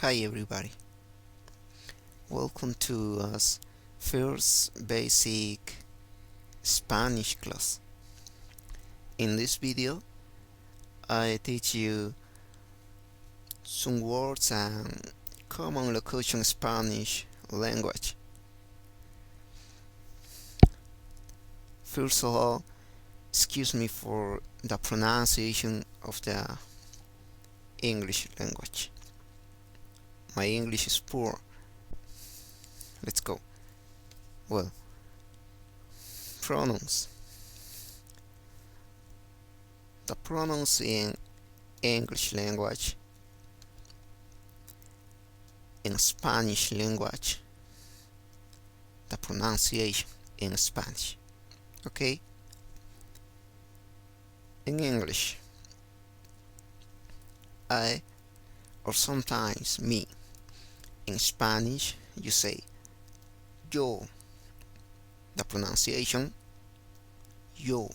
Hi everybody, welcome to us first basic Spanish class. In this video, I teach you some words and common locution Spanish language. First of all, excuse me for the pronunciation of the English language. My English is poor. Let's go. Well, pronouns. The pronouns in English language, in Spanish language, the pronunciation in Spanish. Okay? In English, I or sometimes me. In Spanish, you say yo. The pronunciation yo.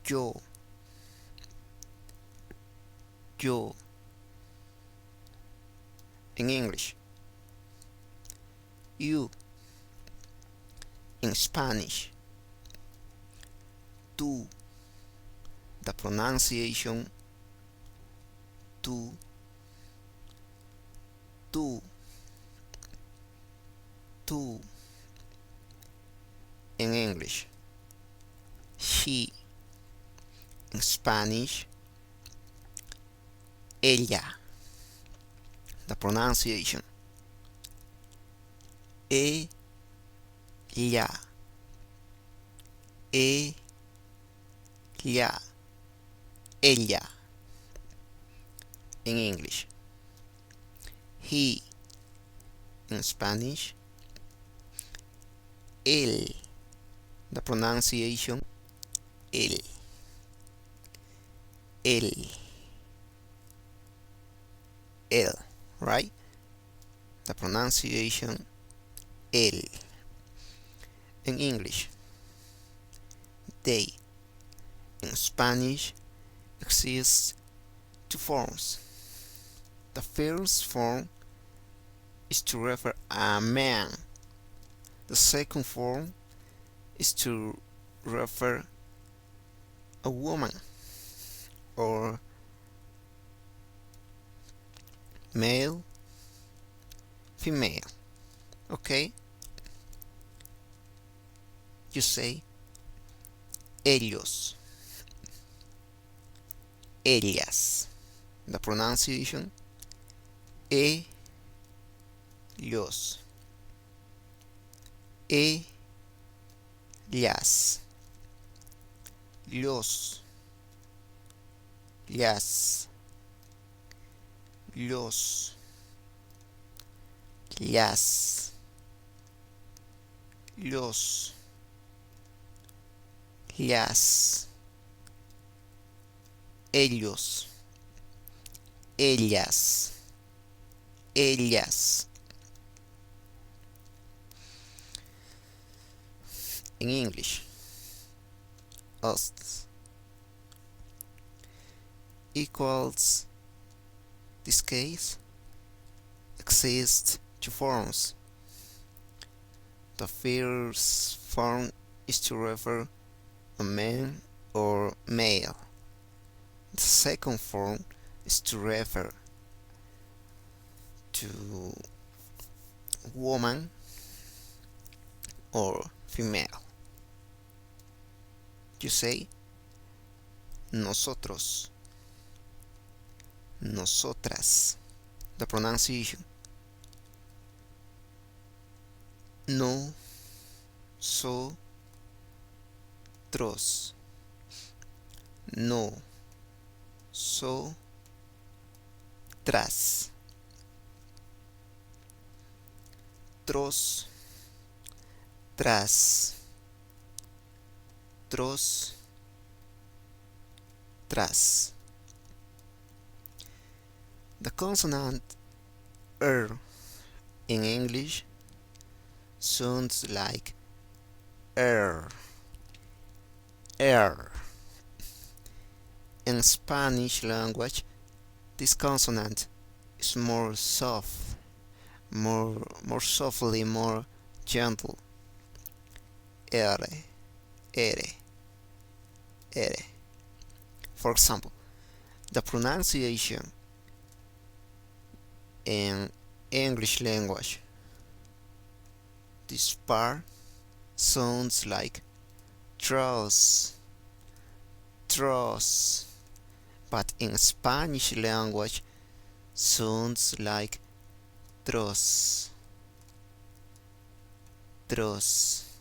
Yo. Yo. In English, you. In Spanish, tú. The pronunciation tú. Tú. Tú. In English, she. In Spanish, ella. The pronunciation ella. Ella. Ella. In English, he. In Spanish, él. The pronunciation él. Él. Él, right? The pronunciation él. In English, they. In Spanish, exists two forms. The first form is to refer a man. The second form is to refer a woman or male, female. Okay? You say ellos, ellas. The pronunciation ellos, ellas, los, las, los, las, los, las, ellos, ellas, ellas. In English, us equals, this case exists two forms. The first form is to refer a man or male. The second form is to refer to woman or female. You say nosotros, nosotras. The pronunciation no, so, tros. No, so, tras. Tros, tras. Tros, tras. The consonant R in English sounds like er, er. In Spanish language, This consonant is more soft, more softly, more gentle. R, R, R. For example, the pronunciation in English language, this part sounds like tross, tross, but in Spanish language sounds like tros, tros,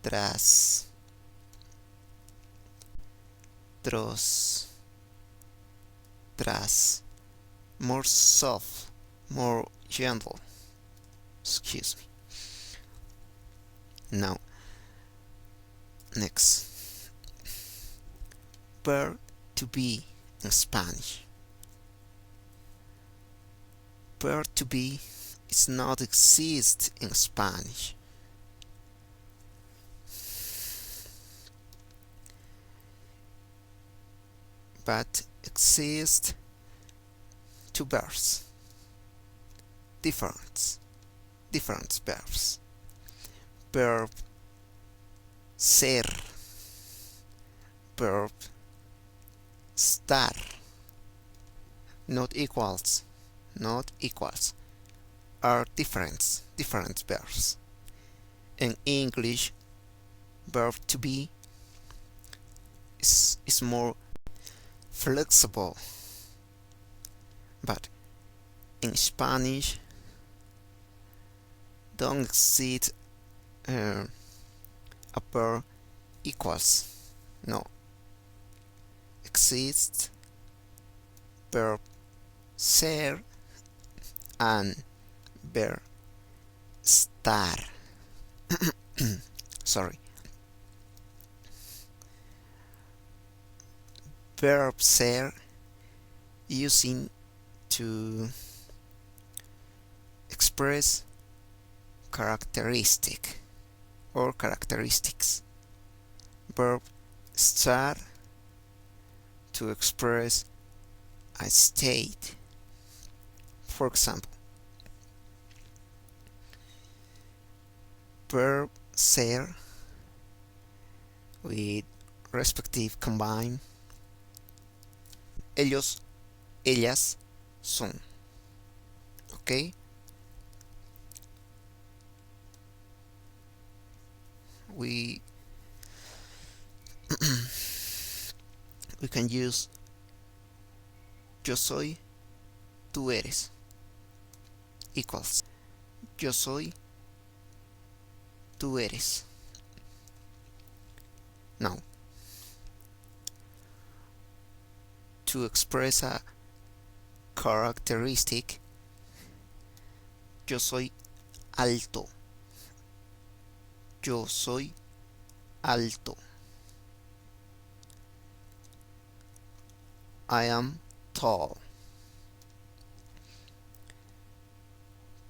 tras, tros, tras. More soft, more gentle. Excuse me. Now, next, verb to be in Spanish. Verb to be is not exist in Spanish. But exist two verbs, different verbs. Verb ser, verb estar, not equals, are different verbs. In English, verb to be is more flexible, but in Spanish don't exist a verb equals, no, exists verb ser and verb estar. Sorry. Verb ser using to express characteristic or characteristics. Verb estar to express a state. For example, verb ser with respective combine. Ellos, ellas son. Okay? We we can use yo soy, tú eres equals yo soy, tú eres. Now, to express a characteristic, yo soy alto, yo soy alto. I am tall.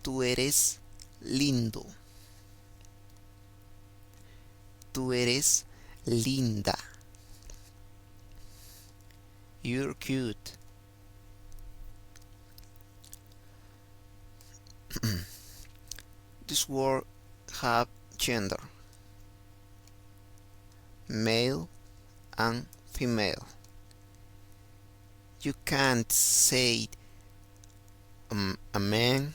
Tú eres lindo. Tú eres linda. You're cute. This word have gender, male and female. You can't say a man,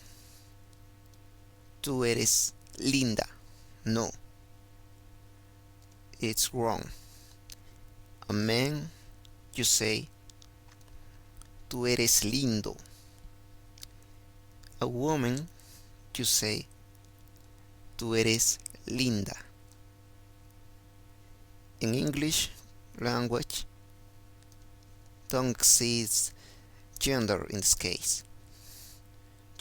tú eres linda. No, it's wrong. A man, you say, tú eres lindo. A woman, you say, tú eres linda. In English language, don't exist gender in this case.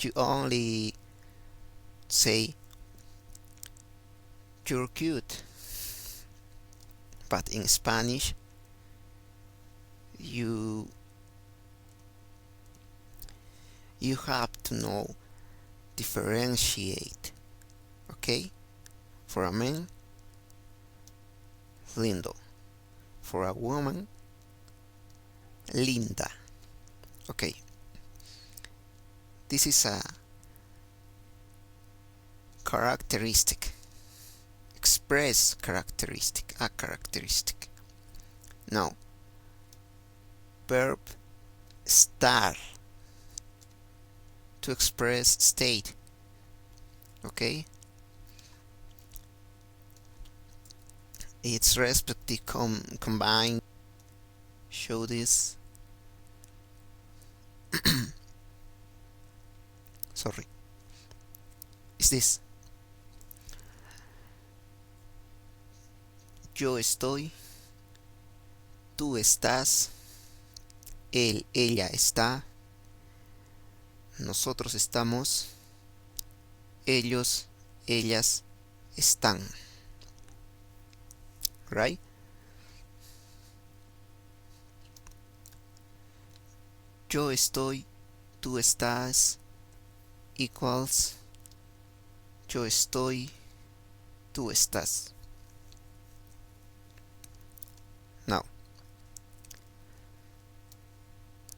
You only say you're cute. But in Spanish, you have to know differentiate. Okay? For a man, lindo. For a woman, linda. Okay, this is a characteristic, express characteristic, a characteristic. Now, verb estar, to express state. Okay, its respective combined show this. Sorry, is this: yo estoy, tú estás, él, ella está, nosotros estamos, ellos, ellas están. Right? Yo estoy, tú estás, equals yo estoy, tú estás. Now,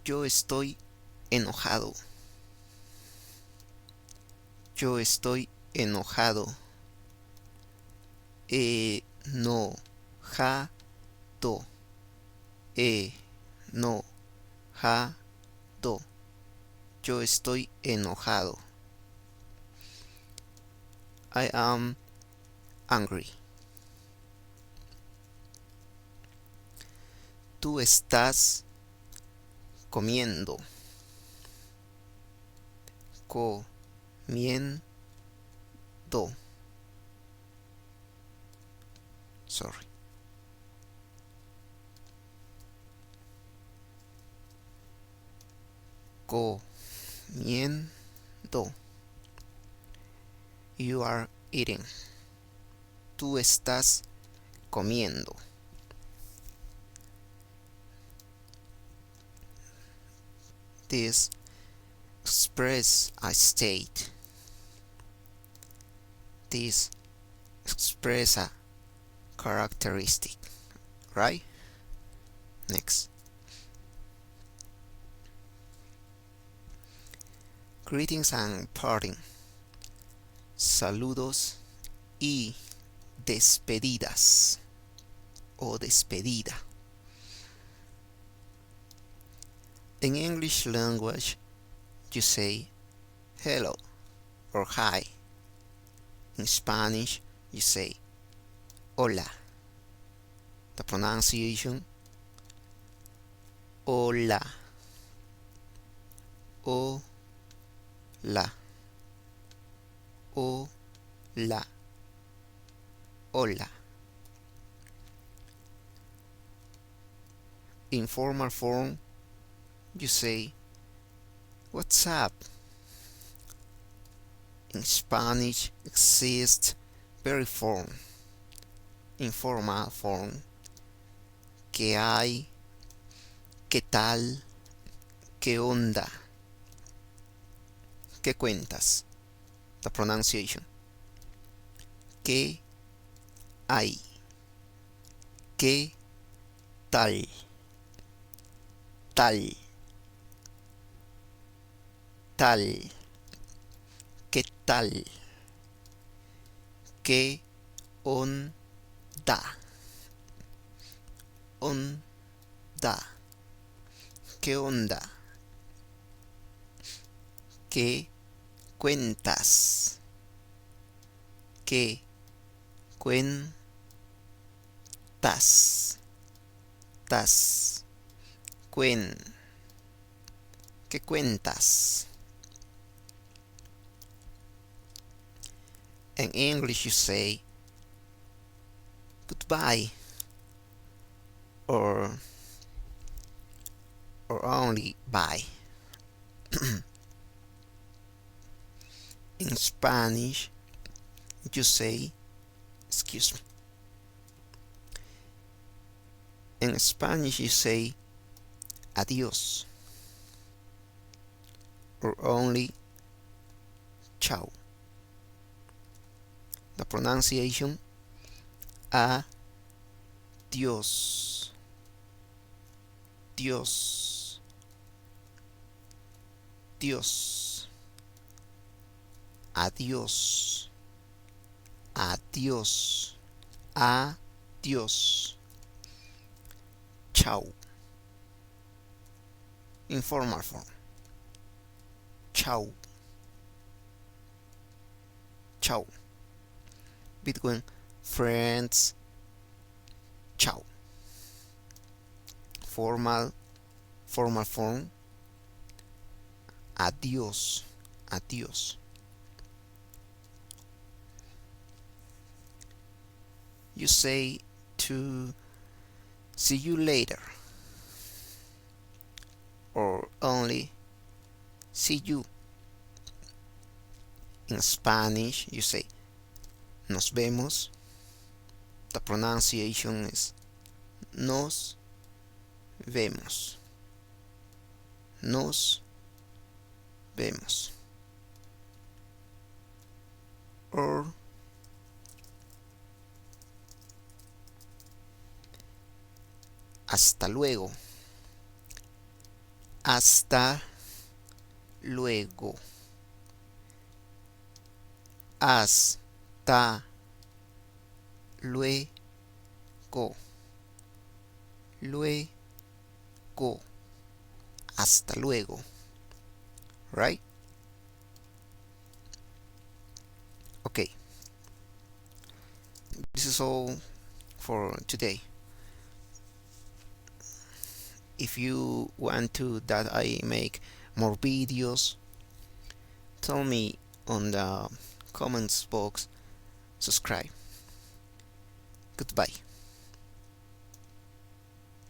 yo estoy enojado. Yo estoy enojado. Enojado. Enojado. Yo estoy enojado. I am angry. Tú estás comiendo. Comiendo. Sorry. Comiendo. You are eating. Tú estás comiendo. This express a state. This express a characteristic. Right? Next. Greetings and parting. Saludos y despedidas o despedida. In English language, you say hello or hi. In Spanish, you say hola. The pronunciation hola. Hola. Hola. Hola. In formal form, you say what's up. In Spanish exists very form. Informal form. ¿Qué hay? ¿Qué tal? ¿Qué onda? ¿Qué cuentas? The pronunciation. ¿Qué hay? ¿Qué tal? Tal. Tal. ¿Qué tal? ¿Qué onda? Onda. ¿Qué onda? ¿Qué cuentas? ¿Qué cuentas? Tas. ¿Qué cuentas? In English you say goodbye or only bye. In Spanish you say excuse me. In Spanish you say adios or only chao. The pronunciation adios. Dios. adiós, adiós, adiós, adiós, chao. Informal form, chao, chao. Between friends, chao. Formal form, adiós, adiós. You say to see you later, or only see you. In Spanish, you say nos vemos. The pronunciation is nos vemos. Nos vemos. Or hasta luego. Hasta luego. Hasta luego. Luego. Hasta luego. Right? Okay. This is all for today. If you want to that I make more videos, tell me on the comments box. Subscribe. Goodbye.